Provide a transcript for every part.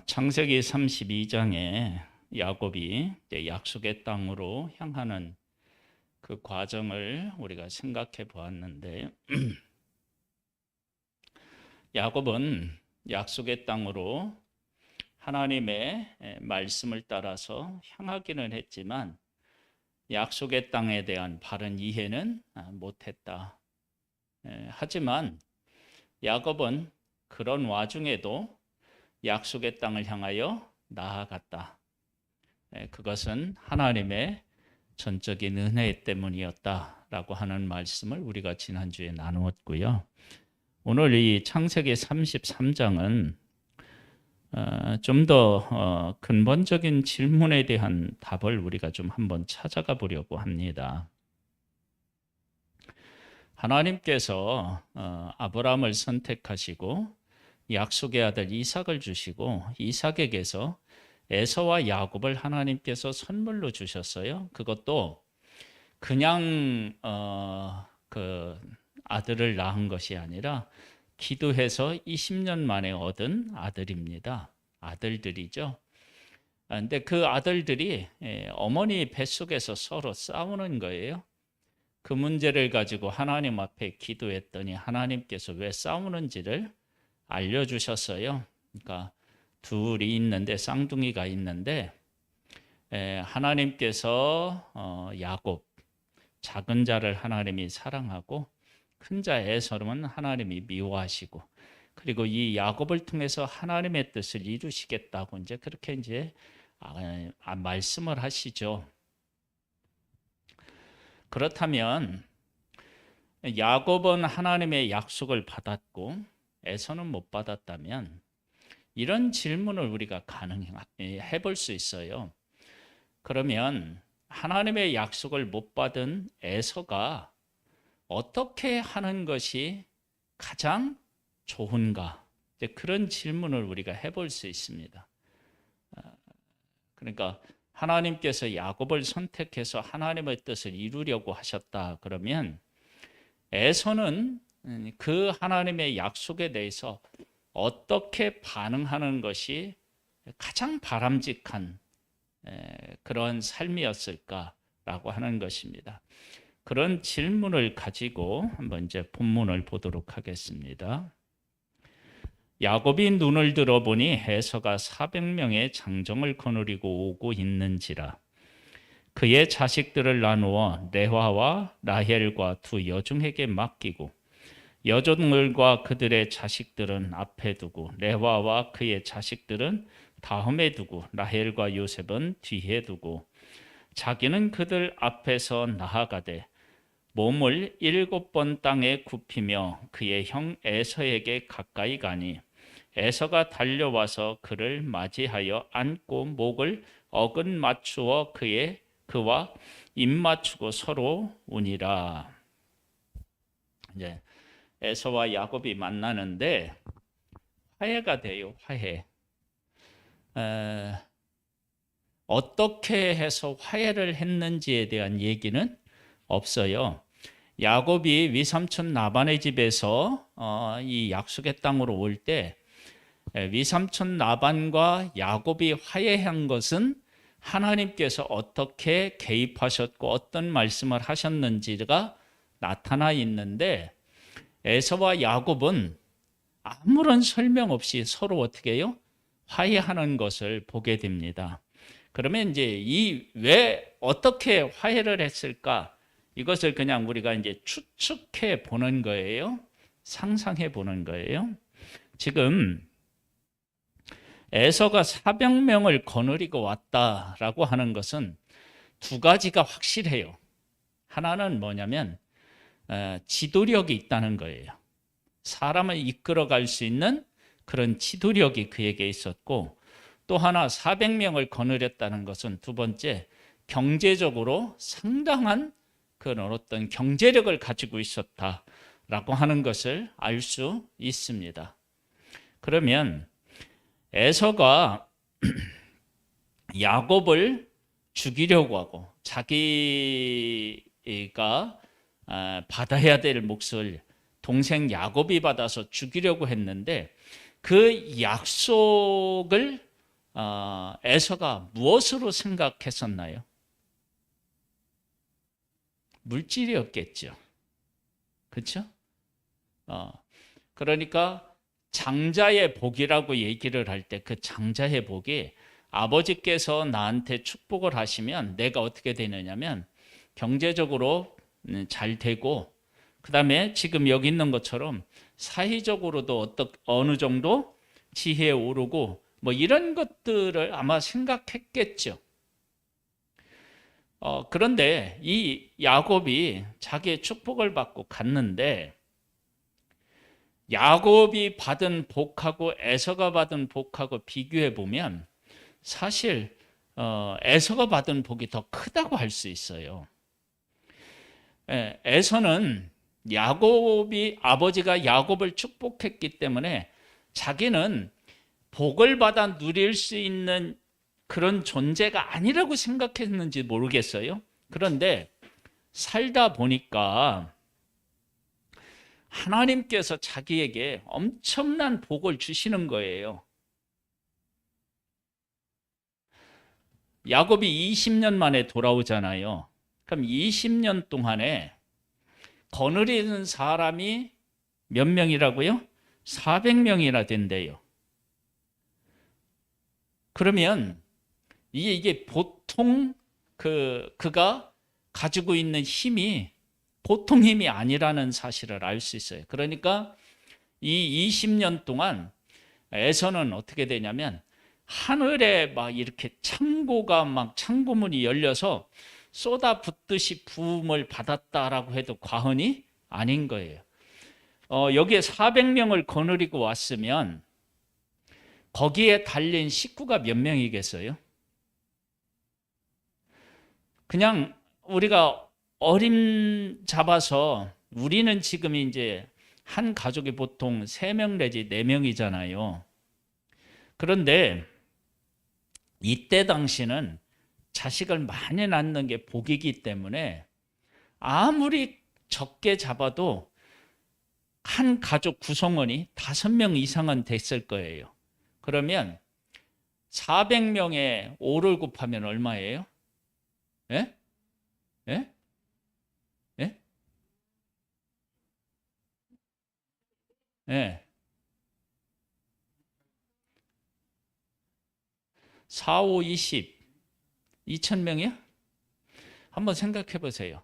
창세기 32장에 야곱이 이제 약속의 땅으로 향하는 그 과정을 우리가 생각해 보았는데, 야곱은 약속의 땅으로 하나님의 말씀을 따라서 향하기는 했지만 약속의 땅에 대한 바른 이해는 못했다. 하지만 야곱은 그런 와중에도 약속의 땅을 향하여 나아갔다. 그것은 하나님의 전적인 은혜 때문이었다라고 하는 말씀을 우리가 지난주에 나누었고요. 오늘 이 창세기 33장은 좀 더 근본적인 질문에 대한 답을 우리가 좀 한번 찾아가 보려고 합니다. 하나님께서 아브라함을 선택하시고 약속의 아들 이삭을 주시고 이삭에게서 에서와 야곱을 하나님께서 선물로 주셨어요. 그것도 그냥 그 아들을 낳은 것이 아니라 기도해서 20년 만에 얻은 아들입니다. 아들들이죠. 근데 그 아들들이 어머니 뱃속에서 서로 싸우는 거예요. 그 문제를 가지고 하나님 앞에 기도했더니 하나님께서 왜 싸우는지를 알려주셨어요. 그러니까 둘이 있는데, 쌍둥이가 있는데, 하나님께서 야곱, 작은 자를 하나님이 사랑하고 큰 자 에서는 하나님이 미워하시고, 그리고 이 야곱을 통해서 하나님의 뜻을 이루시겠다고 이제 그렇게 이제 말씀을 하시죠. 그렇다면 야곱은 하나님의 약속을 받았고 에서는 못 받았다면 이런 질문을 우리가 가능해 볼 수 있어요. 그러면 하나님의 약속을 못 받은 에서가 어떻게 하는 것이 가장 좋은가? 이제 그런 질문을 우리가 해볼 수 있습니다. 그러니까 하나님께서 야곱을 선택해서 하나님의 뜻을 이루려고 하셨다 그러면 에서는 그 하나님의 약속에 대해서 어떻게 반응하는 것이 가장 바람직한 그런 삶이었을까라고 하는 것입니다. 그런 질문을 가지고 한번 이제 본문을 보도록 하겠습니다. 야곱이 눈을 들어보니 에서가 400명의 장정을 거느리고 오고 있는지라. 그의 자식들을 나누어 레와와 라헬과 두 여종에게 맡기고 여종들과 그들의 자식들은 앞에 두고 레와와 그의 자식들은 다음에 두고 라헬과 요셉은 뒤에 두고 자기는 그들 앞에서 나아가되 몸을 7번 땅에 굽히며 그의 형 에서에게 가까이 가니 에서가 달려와서 그를 맞이하여 안고 목을 어긋 맞추어 그와 입 맞추고 서로 우니라. 이제 에서와 야곱이 만나는데 화해가 돼요. 화해. 어떻게 해서 화해를 했는지에 대한 얘기는 없어요. 야곱이 위삼촌 라반의 집에서 이 약속의 땅으로 올 때 위삼촌 라반과 야곱이 화해한 것은 하나님께서 어떻게 개입하셨고 어떤 말씀을 하셨는지가 나타나 있는데 에서와 야곱은 아무런 설명 없이 서로 어떻게 해요? 화해하는 것을 보게 됩니다. 그러면 이제 왜 어떻게 화해를 했을까? 이것을 그냥 우리가 이제 추측해 보는 거예요. 상상해 보는 거예요. 지금 에서가 400명을 거느리고 왔다라고 하는 것은 두 가지가 확실해요. 하나는 뭐냐면 지도력이 있다는 거예요. 사람을 이끌어갈 수 있는 그런 지도력이 그에게 있었고, 또 하나 400명을 거느렸다는 것은 두 번째, 경제적으로 상당한 그런 어떤 경제력을 가지고 있었다라고 하는 것을 알 수 있습니다. 그러면 에서가 야곱을 죽이려고 하고 자기가 받아야 될 몫을 동생 야곱이 받아서 죽이려고 했는데 그 약속을 에서가 무엇으로 생각했었나요? 물질이었겠죠. 그렇죠? 그러니까 장자의 복이라고 얘기를 할 때 그 장자의 복이 아버지께서 나한테 축복을 하시면 내가 어떻게 되느냐면 경제적으로 잘 되고, 그 다음에 지금 여기 있는 것처럼 사회적으로도 어느 정도 지혜에 오르고 뭐 이런 것들을 아마 생각했겠죠. 그런데 이 야곱이 자기의 축복을 받고 갔는데, 야곱이 받은 복하고 에서가 받은 복하고 비교해 보면 사실 에서가 받은 복이 더 크다고 할 수 있어요. 에서는 아버지가 야곱을 축복했기 때문에 자기는 복을 받아 누릴 수 있는 그런 존재가 아니라고 생각했는지 모르겠어요. 그런데 살다 보니까 하나님께서 자기에게 엄청난 복을 주시는 거예요. 야곱이 20년 만에 돌아오잖아요. 그럼 20년 동안에 거느리는 사람이 몇 명이라고요? 400명이나 된대요. 그러면 이게 보통 그가 가지고 있는 힘이 보통 힘이 아니라는 사실을 알 수 있어요. 그러니까 이 20년 동안 에서는 어떻게 되냐면 하늘에 막 이렇게 창고문이 열려서 쏟아붓듯이 부음을 받았다라고 해도 과언이 아닌 거예요. 여기에 400명을 거느리고 왔으면 거기에 달린 식구가 몇 명이겠어요? 그냥 우리가 어림 잡아서 우리는 지금 이제 한 가족이 보통 3명 내지 4명이잖아요. 그런데 이때 당시는 자식을 많이 낳는 게 복이기 때문에 아무리 적게 잡아도 한 가족 구성원이 5명 이상은 됐을 거예요. 그러면 400명에 5를 곱하면 얼마예요? 예? 예? 예? 예. 4, 5, 20. 2,000명이요? 한번 생각해 보세요.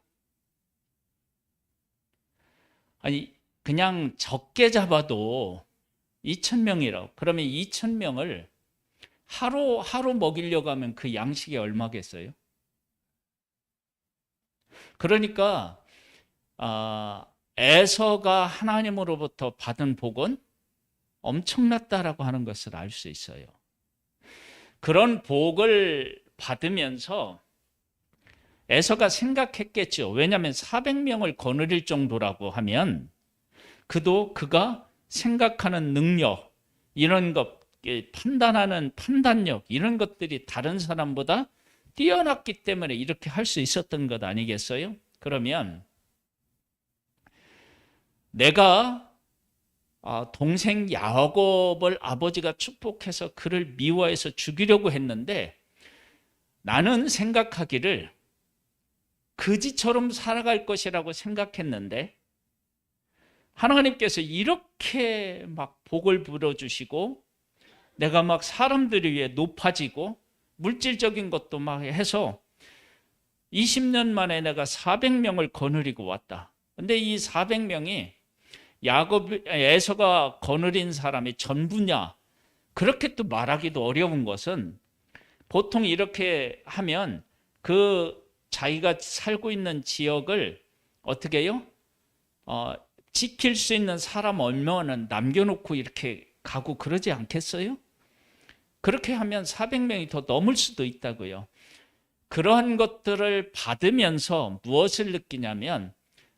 아니, 그냥 적게 잡아도 2,000명이라고. 그러면 2,000명을 하루 먹이려고 하면 그 양식이 얼마겠어요? 그러니까 에서가 하나님으로부터 받은 복은 엄청났다라고 하는 것을 알 수 있어요. 그런 복을 받으면서 에서가 생각했겠죠. 왜냐하면 400명을 거느릴 정도라고 하면 그가 생각하는 능력, 이런 것, 판단하는 판단력, 이런 것들이 다른 사람보다 뛰어났기 때문에 이렇게 할 수 있었던 것 아니겠어요? 그러면 내가 동생 야곱을 아버지가 축복해서 그를 미워해서 죽이려고 했는데 나는 생각하기를 그지처럼 살아갈 것이라고 생각했는데 하나님께서 이렇게 막 복을 불어주시고 내가 막 사람들을 위해 높아지고 물질적인 것도 막 해서 20년 만에 내가 400명을 거느리고 왔다. 근데 이 400명이 에서가 거느린 사람이 전부냐? 그렇게 또 말하기도 어려운 것은 보통 이렇게 하면 그 자기가 살고 있는 지역을 어떻게 해요? 지킬 수 있는 사람 얼마는 남겨놓고 이렇게 가고 그러지 않겠어요? 그렇게 하면 400명이 더 넘을 수도 있다고요. 그러한 것들을 받으면서 무엇을 느끼냐면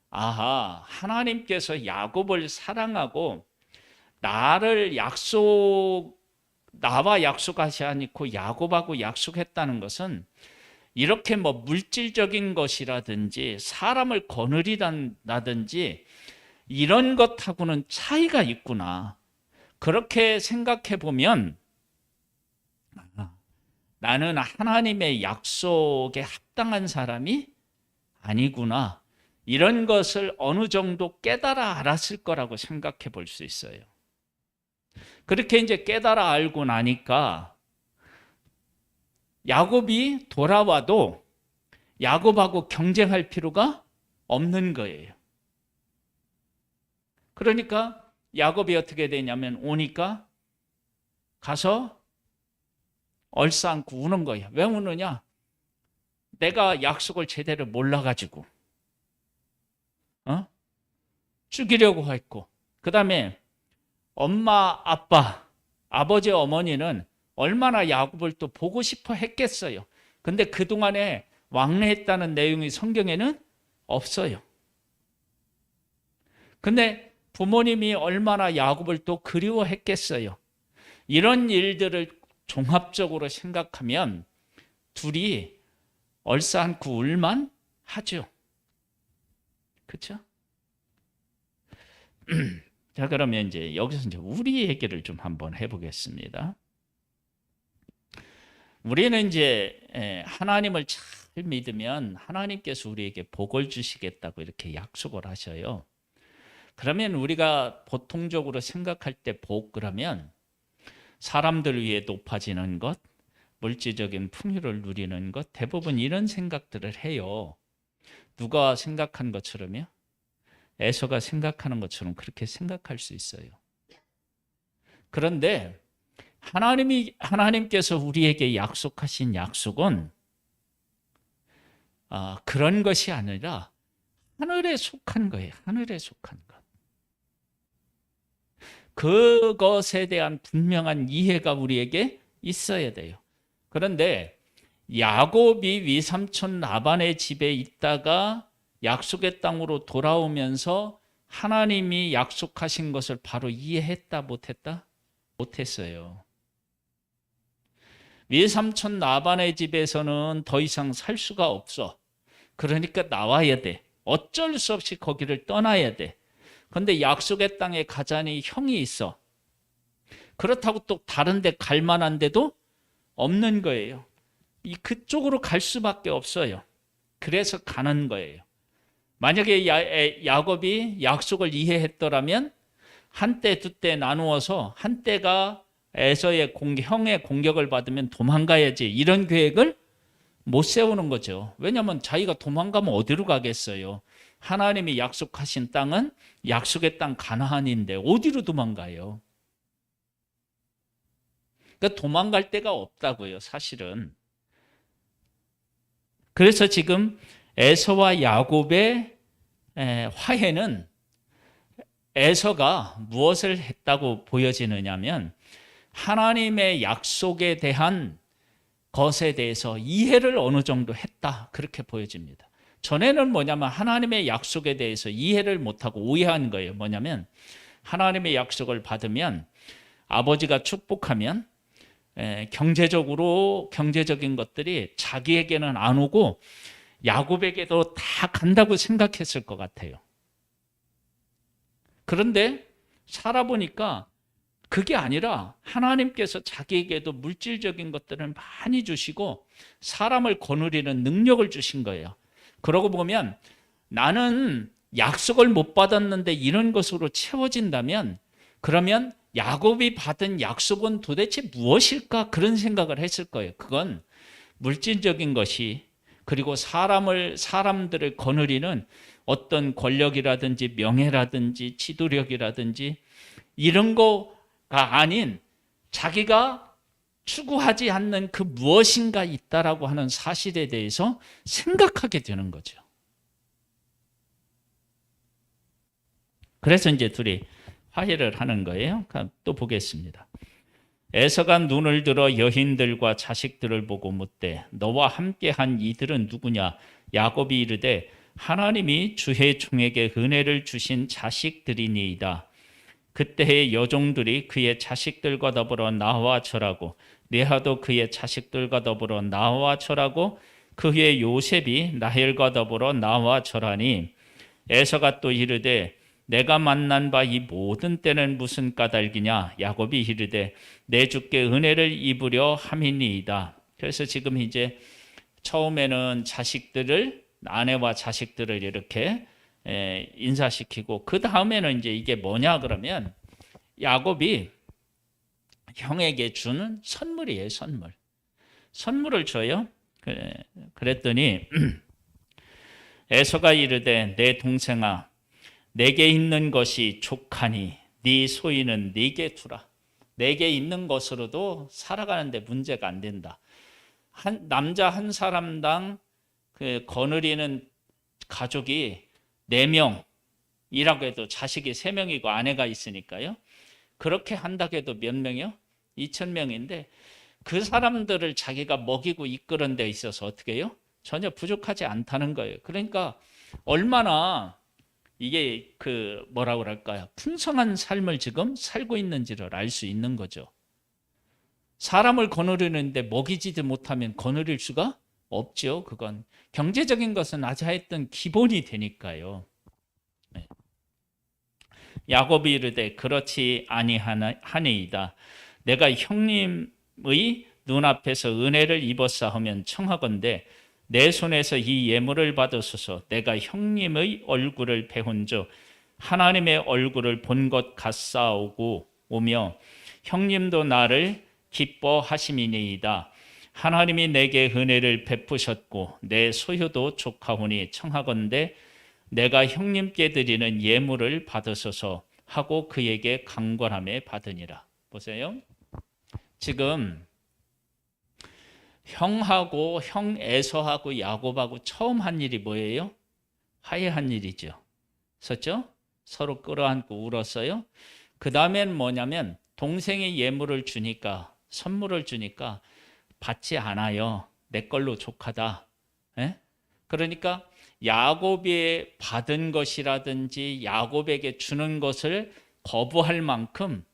하나님께서 야곱을 사랑하고 나와 약속하지 않고 야곱하고 약속했다는 것은 이렇게 뭐 물질적인 것이라든지 사람을 거느리다든지 이런 것하고는 차이가 있구나. 그렇게 생각해 보면 나는 하나님의 약속에 합당한 사람이 아니구나. 이런 것을 어느 정도 깨달아 알았을 거라고 생각해 볼 수 있어요. 그렇게 이제 깨달아 알고 나니까 야곱이 돌아와도 야곱하고 경쟁할 필요가 없는 거예요. 그러니까 야곱이 어떻게 되냐면 오니까 가서 얼싸안고 우는 거야. 왜 우느냐? 내가 약속을 제대로 몰라가지고 죽이려고 했고, 그 다음에 엄마, 아빠, 아버지, 어머니는 얼마나 야곱을 또 보고 싶어 했겠어요. 근데 그동안에 왕래했다는 내용이 성경에는 없어요. 근데 부모님이 얼마나 야곱을 또 그리워했겠어요. 이런 일들을 종합적으로 생각하면 둘이 얼싸안고 울만 하죠. 그렇죠? 자, 그러면 이제 여기서 이제 우리 얘기를 좀 한번 해보겠습니다. 우리는 이제 하나님을 잘 믿으면 하나님께서 우리에게 복을 주시겠다고 이렇게 약속을 하셔요. 그러면 우리가 보통적으로 생각할 때 복 그러면 사람들 위해 높아지는 것, 물질적인 풍요를 누리는 것, 대부분 이런 생각들을 해요. 누가 생각한 것처럼요? 에서가 생각하는 것처럼 그렇게 생각할 수 있어요. 그런데 하나님께서 우리에게 약속하신 약속은 그런 것이 아니라 하늘에 속한 거예요. 하늘에 속한 것. 그것에 대한 분명한 이해가 우리에게 있어야 돼요. 그런데 야곱이 위삼촌 라반의 집에 있다가 약속의 땅으로 돌아오면서 하나님이 약속하신 것을 바로 이해했다 못했다? 못했어요. 위삼촌 라반의 집에서는 더 이상 살 수가 없어. 그러니까 나와야 돼. 어쩔 수 없이 거기를 떠나야 돼. 그런데 약속의 땅에 가자니 형이 있어. 그렇다고 또 다른 데 갈 만한 데도 없는 거예요. 그쪽으로 갈 수밖에 없어요. 그래서 가는 거예요. 만약에 야곱이 약속을 이해했더라면 한때 두때 나누어서 한때가 에서의 형의 공격을 받으면 도망가야지, 이런 계획을 못 세우는 거죠. 왜냐하면 자기가 도망가면 어디로 가겠어요? 하나님이 약속하신 땅은 약속의 땅 가나안인데 어디로 도망가요? 그러니까 도망갈 데가 없다고요, 사실은. 그래서 지금 에서와 야곱의 화해는 에서가 무엇을 했다고 보여지느냐면 하나님의 약속에 대한 것에 대해서 이해를 어느 정도 했다, 그렇게 보여집니다. 전에는 뭐냐면 하나님의 약속에 대해서 이해를 못하고 오해한 거예요. 뭐냐면 하나님의 약속을 받으면 아버지가 축복하면 경제적인 것들이 자기에게는 안 오고 야곱에게도 다 간다고 생각했을 것 같아요. 그런데 살아보니까 그게 아니라 하나님께서 자기에게도 물질적인 것들을 많이 주시고 사람을 거느리는 능력을 주신 거예요. 그러고 보면 나는 약속을 못 받았는데 이런 것으로 채워진다면 그러면 야곱이 받은 약속은 도대체 무엇일까? 그런 생각을 했을 거예요. 그건 물질적인 것이, 그리고 사람들을 거느리는 어떤 권력이라든지 명예라든지 지도력이라든지 이런 거가 아닌 자기가 추구하지 않는 그 무엇인가 있다라고 하는 사실에 대해서 생각하게 되는 거죠. 그래서 이제 둘이 화해를 하는 거예요. 또 보겠습니다. 에서가 눈을 들어 여인들과 자식들을 보고 묻되 너와 함께한 이들은 누구냐? 야곱이 이르되 하나님이 주의 종에게 은혜를 주신 자식들이니이다. 그때의 여종들이 그의 자식들과 더불어 나와 절하고 레아도 그의 자식들과 더불어 나와 절하고 그의 요셉이 라헬과 더불어 나와 절하니 에서가 또 이르되 내가 만난 바 이 모든 때는 무슨 까닭이냐? 야곱이 이르되 내 주께 은혜를 입으려 함이니이다. 그래서 지금 이제 처음에는 자식들을, 아내와 자식들을 이렇게 인사시키고, 그 다음에는 이제 이게 뭐냐 그러면 야곱이 형에게 주는 선물이에요. 선물을 줘요. 그랬더니 에서가 이르되 내 동생아, 내게 있는 것이 족하니 네 소유는 네게 두라. 내게 있는 것으로도 살아가는데 문제가 안 된다. 남자 한 사람당 거느리는 가족이 4명이라고 해도 자식이 3명이고 아내가 있으니까요. 그렇게 한다고 해도 몇 명이요? 2,000명인데 그 사람들을 자기가 먹이고 이끄는 데 있어서 어떻게 해요? 전혀 부족하지 않다는 거예요. 그러니까 얼마나 이게 뭐라고 그럴까요? 풍성한 삶을 지금 살고 있는지를 알 수 있는 거죠. 사람을 거느리는데 먹이지도 못하면 거느릴 수가 없죠. 그건 경제적인 것은 하여튼 기본이 되니까요. 네. 야곱이 이르되 그렇지 아니하니이다. 내가 형님의 눈앞에서 은혜를 입었사하면 청하건대 내 손에서 이 예물을 받으소서. 내가 형님의 얼굴을 배운즉 하나님의 얼굴을 본 것 같사오고 오며 형님도 나를 기뻐하심이니이다. 하나님이 내게 은혜를 베푸셨고 내 소유도 족하오니 청하건대 내가 형님께 드리는 예물을 받으소서 하고 그에게 강권함에 받으니라. 보세요. 지금 형하고 형 에서하고 야곱하고 처음 한 일이 뭐예요? 화해한 일이죠. 그렇죠? 서로 끌어안고 울었어요. 그 다음엔 뭐냐면 동생이 예물을 주니까, 선물을 주니까 받지 않아요. 내 걸로 족하다. 에? 그러니까 야곱이 받은 것이라든지 야곱에게 주는 것을 거부할 만큼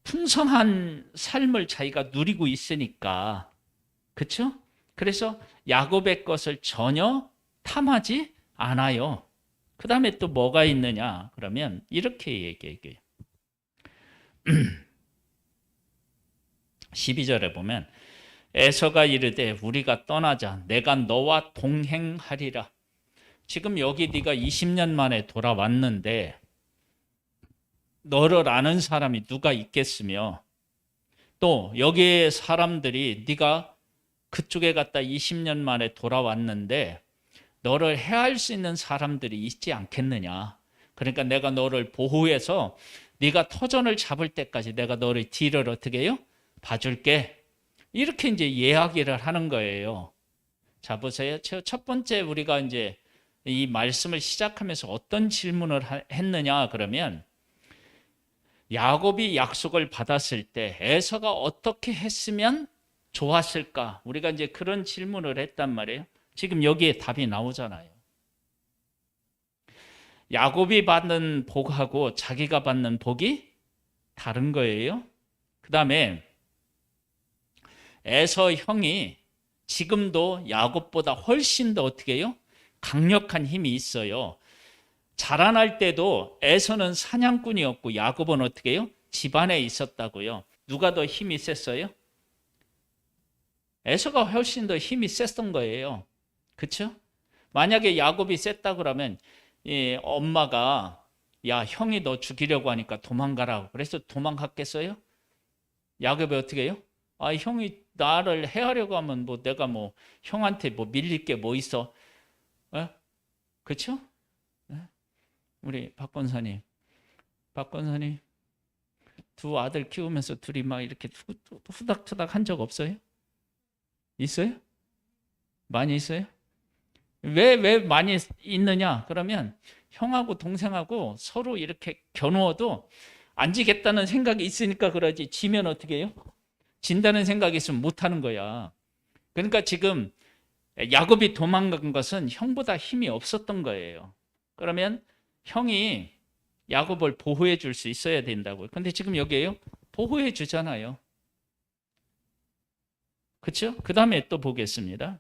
풍성한 삶을 자기가 누리고 있으니까, 그렇죠? 그래서 야곱의 것을 전혀 탐하지 않아요. 그 다음에 또 뭐가 있느냐 그러면 이렇게 얘기해요. 12절에 보면 에서가 이르되 우리가 떠나자. 내가 너와 동행하리라. 지금 여기 네가 20년 만에 돌아왔는데 너를 아는 사람이 누가 있겠으며, 또 여기에 사람들이 네가 그쪽에 갔다 20년 만에 돌아왔는데 너를 해할 수 있는 사람들이 있지 않겠느냐. 그러니까 내가 너를 보호해서 네가 터전을 잡을 때까지 내가 너를 뒤를 어떻게 해요? 봐줄게. 이렇게 이제 이야기를 하는 거예요. 자, 보세요. 첫 번째 우리가 이제 이 말씀을 시작하면서 어떤 질문을 했느냐 그러면 야곱이 약속을 받았을 때 에서가 어떻게 했으면 좋았을까? 우리가 이제 그런 질문을 했단 말이에요. 지금 여기에 답이 나오잖아요. 야곱이 받는 복하고 자기가 받는 복이 다른 거예요. 그 다음에 에서 형이 지금도 야곱보다 훨씬 더 어떻게 해요? 강력한 힘이 있어요. 자라날 때도 에서는 사냥꾼이었고 야곱은 어떻게 해요? 집안에 있었다고요. 누가 더 힘이 셌어요? 에서가 훨씬 더 힘이 셌던 거예요. 그렇죠? 만약에 야곱이 셌다 그러면 엄마가 야 형이 너 죽이려고 하니까 도망가라고 그래서 도망갔겠어요? 야곱이 어떻게 해요? 아 형이 나를 해하려고 하면 뭐 내가 뭐 형한테 뭐 밀릴 게 뭐 있어? 그렇죠? 우리 박 권사님 두 아들 키우면서 둘이 막 이렇게 후닥후닥 한 적 없어요? 있어요? 많이 있어요? 왜 많이 있느냐? 그러면 형하고 동생하고 서로 이렇게 겨누어도 안 지겠다는 생각이 있으니까 그러지, 지면 어떻게 해요? 진다는 생각이 있으면 못하는 거야. 그러니까 지금 야곱이 도망간 것은 형보다 힘이 없었던 거예요. 그러면 형이 야곱을 보호해 줄 수 있어야 된다고요. 근데 지금 여기에요? 보호해 주잖아요. 그렇죠? 그 다음에 또 보겠습니다.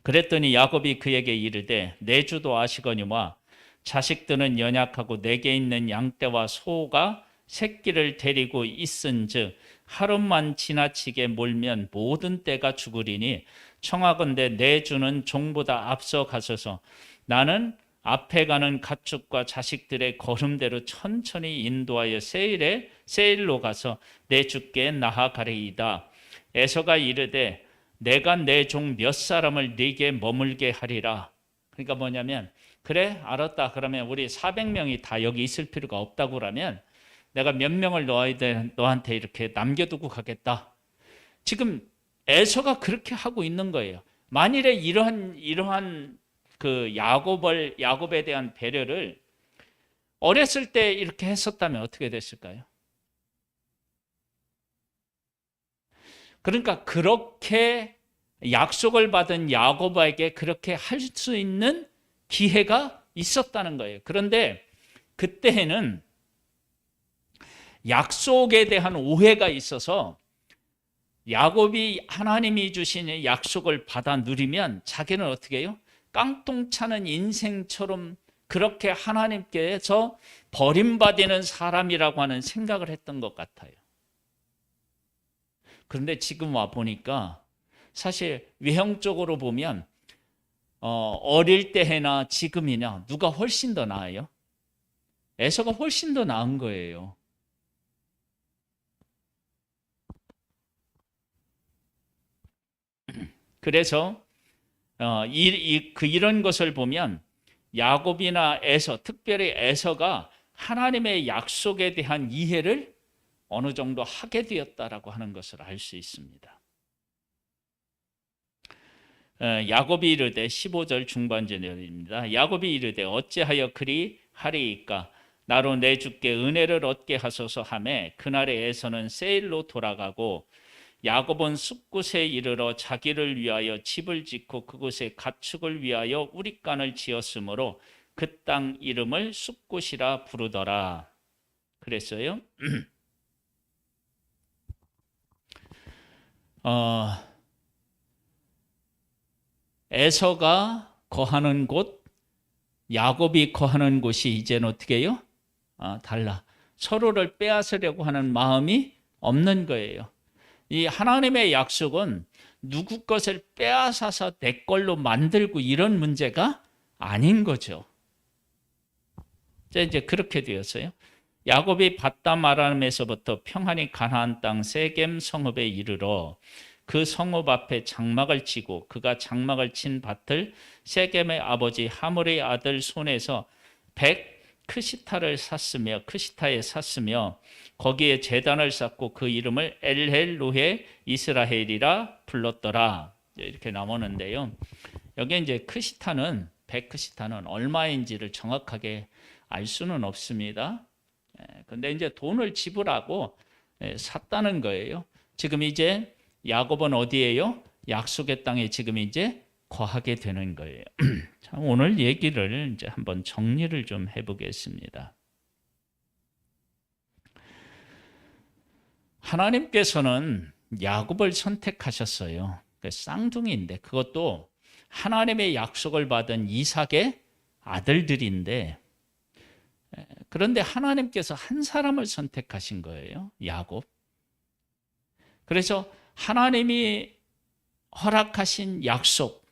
그랬더니 야곱이 그에게 이르되 내 주도 아시거니와 자식들은 연약하고 내게 있는 양떼와 소가 새끼를 데리고 있은즉 하루만 지나치게 몰면 모든 떼가 죽으리니 청하건대 내 주는 종보다 앞서 가소서. 나는 앞에 가는 가축과 자식들의 걸음대로 천천히 인도하여 세일로 가서 내 주께 나아가리이다. 에서가 이르되 내가 내 종 몇 사람을 네게 머물게 하리라. 그러니까 뭐냐면 그래 알았다. 그러면 우리 400명이 다 여기 있을 필요가 없다고 그러면 내가 몇 명을 너한테 이렇게 남겨두고 가겠다. 지금 에서가 그렇게 하고 있는 거예요. 만일에 이러한 그 야곱에 대한 배려를 어렸을 때 이렇게 했었다면 어떻게 됐을까요? 그러니까 그렇게 약속을 받은 야곱에게 그렇게 할 수 있는 기회가 있었다는 거예요. 그런데 그때에는 약속에 대한 오해가 있어서 야곱이 하나님이 주신 약속을 받아 누리면 자기는 어떻게 해요? 깡통 차는 인생처럼 그렇게 하나님께서 버림받는 사람이라고 하는 생각을 했던 것 같아요. 그런데 지금 와 보니까 사실 외형적으로 보면 어릴 때나 지금이냐 누가 훨씬 더 나아요? 에서가 훨씬 더 나은 거예요. 그래서 이런 것을 보면 야곱이나 에서, 특별히 에서가 하나님의 약속에 대한 이해를 어느 정도 하게 되었다라고 하는 것을 알 수 있습니다. 야곱이 이르되 15절 중반절입니다. 야곱이 이르되 어찌하여 그리 하리이까 나로 내 주께 은혜를 얻게 하소서 하매 그날에 에서는 세일로 돌아가고 야곱은 숲곳에 이르러 자기를 위하여 집을 짓고 그곳에 가축을 위하여 우릿간을 지었으므로 그 땅 이름을 숲곳이라 부르더라. 그랬어요. 에서가 거하는 곳, 야곱이 거하는 곳이 이제는 어떻게 해요? 달라. 서로를 빼앗으려고 하는 마음이 없는 거예요. 이 하나님의 약속은 누구 것을 빼앗아서 내 걸로 만들고 이런 문제가 아닌 거죠. 이제 그렇게 되었어요. 야곱이 밧담 아람에서부터 평안히 가나안 땅 세겜 성읍에 이르러 그 성읍 앞에 장막을 치고 그가 장막을 친 밭을 세겜의 아버지 하몰의 아들 손에서 100 크시타에 샀으며 거기에 제단을 쌓고 그 이름을 엘헬로헤 이스라엘이라 불렀더라. 이렇게 나오는데요. 여기 이제 크시타는 100 크시타는 얼마인지를 정확하게 알 수는 없습니다. 근데 이제 돈을 지불하고 샀다는 거예요. 지금 이제 야곱은 어디예요? 약속의 땅에 지금 이제 거하게 되는 거예요. 자, 오늘 얘기를 이제 한번 정리를 좀 해보겠습니다. 하나님께서는 야곱을 선택하셨어요. 쌍둥이인데 그것도 하나님의 약속을 받은 이삭의 아들들인데 그런데 하나님께서 한 사람을 선택하신 거예요. 야곱. 그래서 하나님이 허락하신 약속,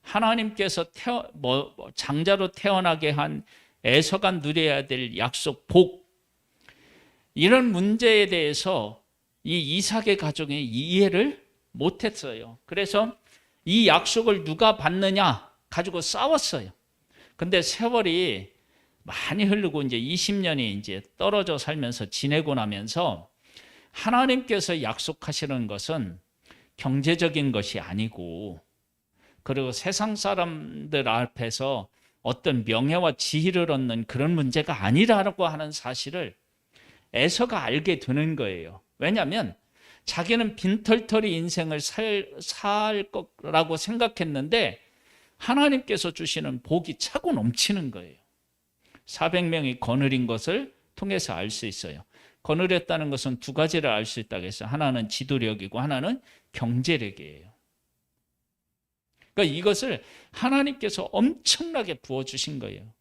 하나님께서 장자로 태어나게 한 에서가 누려야 될 약속, 복, 이런 문제에 대해서 이 이삭의 가족이 이해를 못했어요. 그래서 이 약속을 누가 받느냐 가지고 싸웠어요. 근데 세월이 많이 흐르고 이제 20년이 이제 떨어져 살면서 지내고 나면서 하나님께서 약속하시는 것은 경제적인 것이 아니고 그리고 세상 사람들 앞에서 어떤 명예와 지위를 얻는 그런 문제가 아니라고 하는 사실을 에서가 알게 되는 거예요. 왜냐하면 자기는 빈털터리 인생을 살 거라고 생각했는데 하나님께서 주시는 복이 차고 넘치는 거예요. 400명이 거느린 것을 통해서 알 수 있어요. 거느렸다는 것은 두 가지를 알 수 있다고 했어요. 하나는 지도력이고 하나는 경제력이에요. 그러니까 이것을 하나님께서 엄청나게 부어주신 거예요.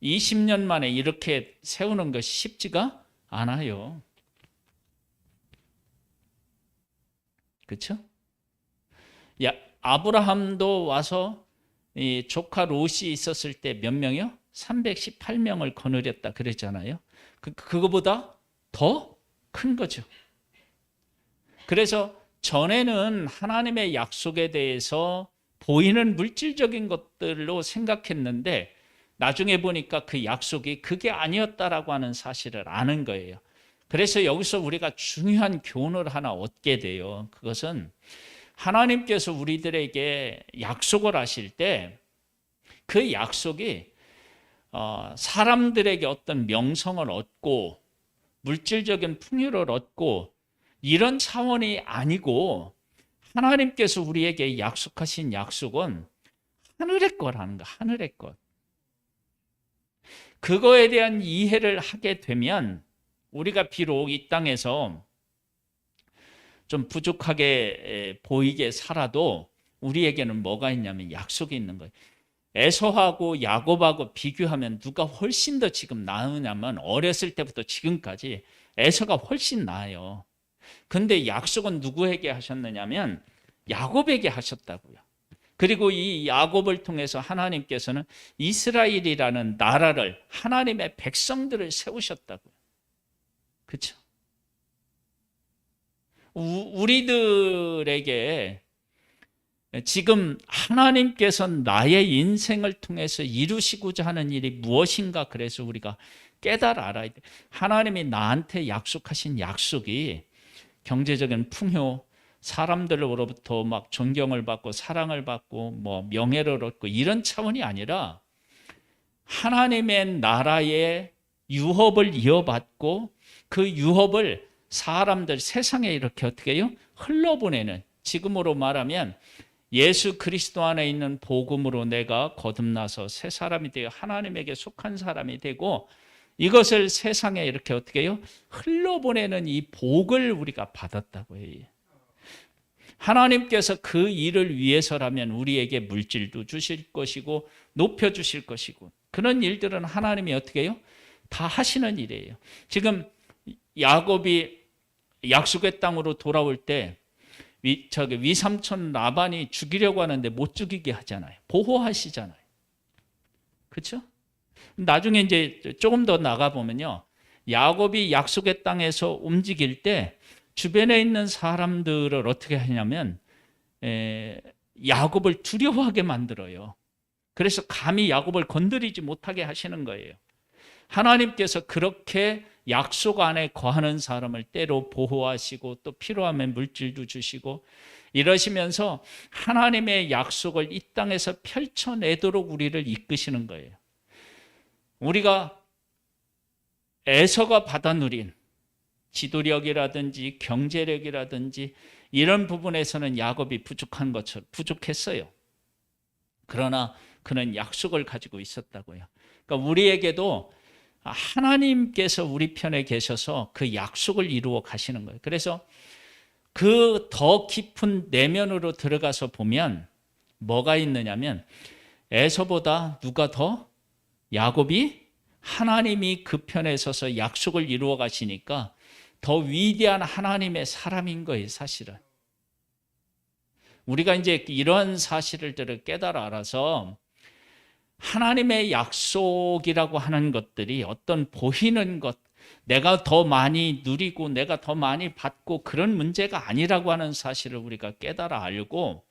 20년 만에 이렇게 세우는 것이 쉽지가 않아요. 그렇죠? 아브라함도 와서 이 조카 롯이 있었을 때 몇 명이요? 318명을 거느렸다 그랬잖아요. 그거보다 더 큰 거죠. 그래서 전에는 하나님의 약속에 대해서 보이는 물질적인 것들로 생각했는데 나중에 보니까 그 약속이 그게 아니었다라고 하는 사실을 아는 거예요. 그래서 여기서 우리가 중요한 교훈을 하나 얻게 돼요. 그것은 하나님께서 우리들에게 약속을 하실 때 그 약속이 사람들에게 어떤 명성을 얻고 물질적인 풍요를 얻고 이런 차원이 아니고 하나님께서 우리에게 약속하신 약속은 하늘의 거라는 거, 하늘의 것. 그거에 대한 이해를 하게 되면 우리가 비록 이 땅에서 좀 부족하게 보이게 살아도 우리에게는 뭐가 있냐면 약속이 있는 거예요. 에서하고 야곱하고 비교하면 누가 훨씬 더 지금 나으냐면 어렸을 때부터 지금까지 에서가 훨씬 나아요. 근데 약속은 누구에게 하셨느냐면 야곱에게 하셨다고요. 그리고 이 야곱을 통해서 하나님께서는 이스라엘이라는 나라를, 하나님의 백성들을 세우셨다고요. 그렇죠? 우리들에게 지금 하나님께서 나의 인생을 통해서 이루시고자 하는 일이 무엇인가, 그래서 우리가 깨달아 알아야 돼. 하나님이 나한테 약속하신 약속이 경제적인 풍요, 사람들로부터 막 존경을 받고 사랑을 받고 뭐 명예를 얻고 이런 차원이 아니라 하나님의 나라의 유업을 이어받고 그 유업을 사람들 세상에 이렇게 어떻게 해요? 흘러보내는, 지금으로 말하면 예수 그리스도 안에 있는 복음으로 내가 거듭나서 새 사람이 되어 하나님에게 속한 사람이 되고 이것을 세상에 이렇게 어떻게 해요? 흘러보내는 이 복을 우리가 받았다고 해요. 하나님께서 그 일을 위해서라면 우리에게 물질도 주실 것이고 높여주실 것이고 그런 일들은 하나님이 어떻게 해요? 다 하시는 일이에요. 지금 야곱이 약속의 땅으로 돌아올 때 위삼촌 라반이 죽이려고 하는데 못 죽이게 하잖아요. 보호하시잖아요. 그렇죠? 나중에 이제 조금 더 나가 보면요, 야곱이 약속의 땅에서 움직일 때 주변에 있는 사람들을 어떻게 하냐면 야곱을 두려워하게 만들어요. 그래서 감히 야곱을 건드리지 못하게 하시는 거예요. 하나님께서 그렇게 약속 안에 거하는 사람을 때로 보호하시고 또 필요하면 물질도 주시고 이러시면서 하나님의 약속을 이 땅에서 펼쳐내도록 우리를 이끄시는 거예요. 우리가 에서가 받아 누린 지도력이라든지 경제력이라든지 이런 부분에서는 야곱이 부족한 것처럼 부족했어요. 그러나 그는 약속을 가지고 있었다고요. 그러니까 우리에게도 하나님께서 우리 편에 계셔서 그 약속을 이루어 가시는 거예요. 그래서 그 더 깊은 내면으로 들어가서 보면 뭐가 있느냐면 에서보다 누가 더? 야곱이 하나님이 그 편에 서서 약속을 이루어 가시니까 더 위대한 하나님의 사람인 거예요, 사실은. 우리가 이제 이런 사실들을 깨달아 알아서 하나님의 약속이라고 하는 것들이 어떤 보이는 것, 내가 더 많이 누리고 내가 더 많이 받고 그런 문제가 아니라고 하는 사실을 우리가 깨달아 알고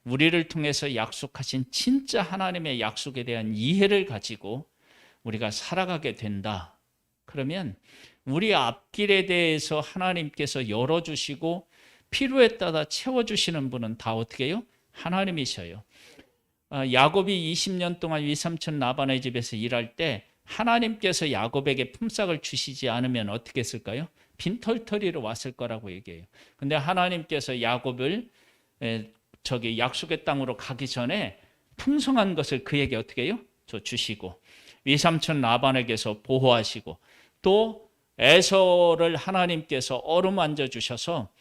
우리를 통해서 약속하신 진짜 하나님의 약속에 대한 이해를 가지고 우리가 살아가게 된다. 그러면 우리 앞길에 대해서 하나님께서 열어주시고 필요에 따라 채워주시는 분은 다 어떻게 해요? 하나님이셔요. 야곱이 20년 동안 위삼촌 라반의 집에서 일할 때 하나님께서 야곱에게 품삯을 주시지 않으면 어떻게 했을까요? 빈털터리로 왔을 거라고 얘기해요. 근데 하나님께서 야곱을 약속의 땅으로 가기 전에 풍성한 것을 그에게 어떻게 해요? 주시고 위삼촌 라반에게서 보호하시고 또 에서를 하나님께서 어루만져 주셔서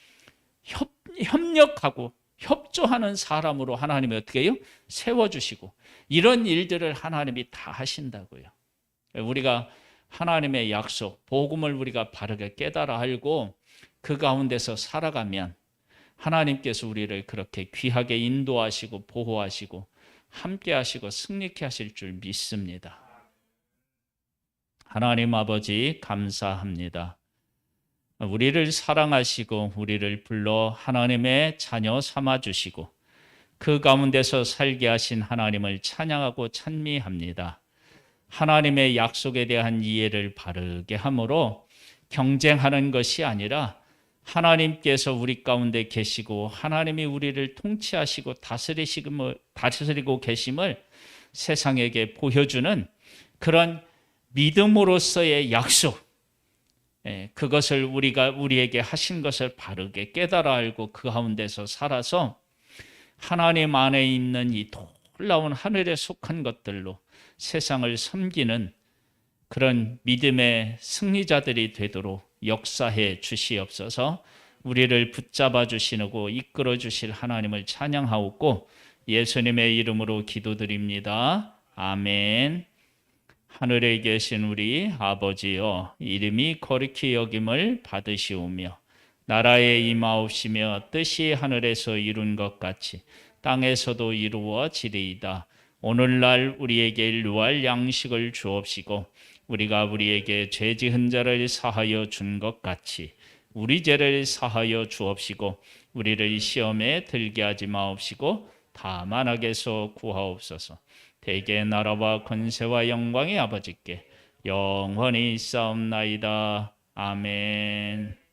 협력하고 협조하는 사람으로 하나님이 어떻게 해요? 세워주시고 이런 일들을 하나님이 다 하신다고요. 우리가 하나님의 약속, 복음을 우리가 바르게 깨달아 알고 그 가운데서 살아가면 하나님께서 우리를 그렇게 귀하게 인도하시고 보호하시고 함께 하시고 승리케 하실 줄 믿습니다. 하나님 아버지 감사합니다. 우리를 사랑하시고 우리를 불러 하나님의 자녀 삼아주시고 그 가운데서 살게 하신 하나님을 찬양하고 찬미합니다. 하나님의 약속에 대한 이해를 바르게 함으로 경쟁하는 것이 아니라 하나님께서 우리 가운데 계시고 하나님이 우리를 통치하시고 다스리고 계심을 세상에게 보여주는 그런 믿음으로서의 약속, 그것을 우리에게 하신 것을 바르게 깨달아 알고 그 가운데서 살아서 하나님 안에 있는 이 놀라운 하늘에 속한 것들로 세상을 섬기는 그런 믿음의 승리자들이 되도록 역사해 주시옵소서. 우리를 붙잡아 주시고 이끌어 주실 하나님을 찬양하옵고 예수님의 이름으로 기도드립니다. 아멘. 하늘에 계신 우리 아버지여, 이름이 거룩히 여김을 받으시오며 나라에 임하옵시며 뜻이 하늘에서 이룬 것 같이 땅에서도 이루어지리이다. 오늘날 우리에게 일용할 양식을 주옵시고 우리가 우리에게 죄 지은 자를 사하여 준 것 같이 우리 죄를 사하여 주옵시고 우리를 시험에 들게 하지 마옵시고 다만 악에서 구하옵소서. 대개 나라와 권세와 영광이 아버지께 영원히 있사옵나이다. 아멘.